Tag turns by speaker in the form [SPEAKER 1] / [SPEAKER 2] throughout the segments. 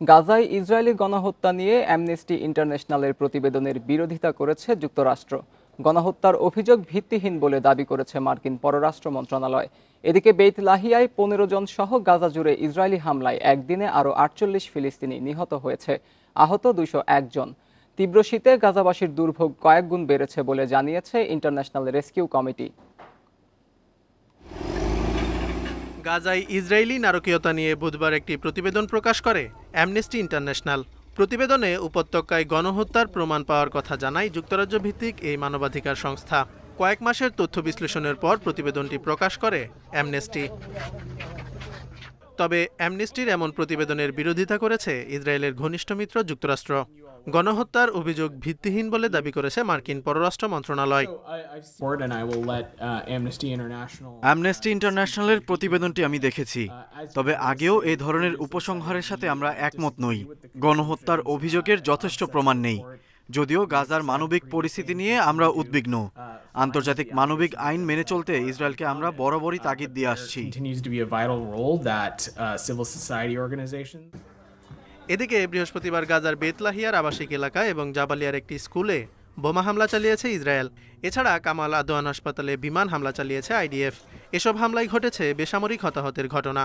[SPEAKER 1] গাজায় ইসরায়েলি গণহত্যা নিয়ে অ্যামনেস্টি ইন্টারন্যাশনালের প্রতিবেদনের বিরোধিতা করেছে যুক্তরাষ্ট্র। গণহত্যার অভিযোগ ভিত্তিহীন বলে দাবি করেছে মার্কিন পররাষ্ট্র মন্ত্রণালয়। এদিকে বেইত লাহিয়ায় 15 জন সহ গাজা জুড়ে ইসরায়েলি হামলায় একদিনে আরও 48 ফিলিস্তিনি নিহত হয়েছে, আহত 201 জন। তীব্র শীতে গাজাবাসীর দুর্ভোগ কয়েক গুণ বেড়েছে বলে জানিয়েছে ইন্টারন্যাশনাল রেস্কিউ কমিটি।
[SPEAKER 2] গাজায় ইসরায়েলি নারকীয়তা নিয়ে বুধবার একটি প্রতিবেদন প্রকাশ করে অ্যামনেস্টি ইন্টারন্যাশনাল। প্রতিবেদনে উপত্যকায় গণহত্যার প্রমাণ পাওয়ার কথা জানায় যুক্তরাজ্য ভিত্তিক এই মানবাধিকার সংস্থা। কয়েক মাসের তথ্য বিশ্লেষণের পর প্রতিবেদনটি প্রকাশ করে অ্যামনেস্টি। তবে অ্যামনেস্টির এমন প্রতিবেদনের বিরোধিতা করেছে ইসরায়েলের ঘনিষ্ঠ মিত্র যুক্তরাষ্ট্র। গণহত্যার অভিযোগ ভিত্তিহীন বলে দাবি করেছে মার্কিন পররাষ্ট্র মন্ত্রণালয়।
[SPEAKER 3] অ্যামনেস্টি ইন্টারন্যাশনালের প্রতিবেদনটি আমি দেখেছি, তবে আগেও এই ধরনের উপসংহারের সাথে আমরা একমত নই। গণহত্যার অভিযোগের যথেষ্ট প্রমাণ নেই। যদিও গাজার মানবিক পরিস্থিতি নিয়ে আমরা উদ্বিগ্ন। আন্তর্জাতিক মানবিক আইন মেনে চলতে ইসরায়েলকে আমরা বরাবরই তাগিদ দিয়ে আসছি।
[SPEAKER 2] এদিকে বৃহস্পতিবার গাজার বেত লাহিয়ার আবাসিক এলাকা এবং জাবালিয়ার একটি স্কুলে বোমা হামলা চালিয়েছে ইসরায়েল। এছাড়া কামাল আদওয়ান হাসপাতালে বিমান হামলা চালিয়েছে আইডিএফ। এসব হামলায় ঘটেছে বেসামরিক হতাহতের ঘটনা।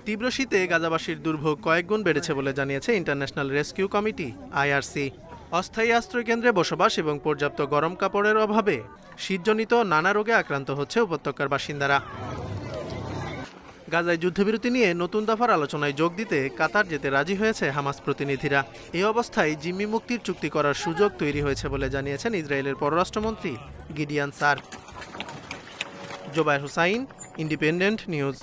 [SPEAKER 2] তীব্র শীতে গাজাবাসীর দুর্ভোগ কয়েক গুণ বেড়েছে বলে জানিয়েছে ইন্টারন্যাশনাল রেস্কিউ কমিটি আইআরসি। অস্থায়ী আশ্রয়কেন্দ্রে বসবাস এবং পর্যাপ্ত গরম কাপড়ের অভাবে শীতজনিত নানা রোগে আক্রান্ত হচ্ছে উপত্যকার বাসিন্দারা। গাজায় যুদ্ধবিরতি নিয়ে নতুন দফার আলোচনায় যোগ দিতে কাতার যেতে রাজি হয়েছে হামাস প্রতিনিধিরা। এই অবস্থায় জিম্মি মুক্তির চুক্তি করার সুযোগ তৈরি হয়েছে বলে জানিয়েছেন ইসরায়েলের পররাষ্ট্রমন্ত্রী Gideon Saar. Zobayer Hussain, Independent news.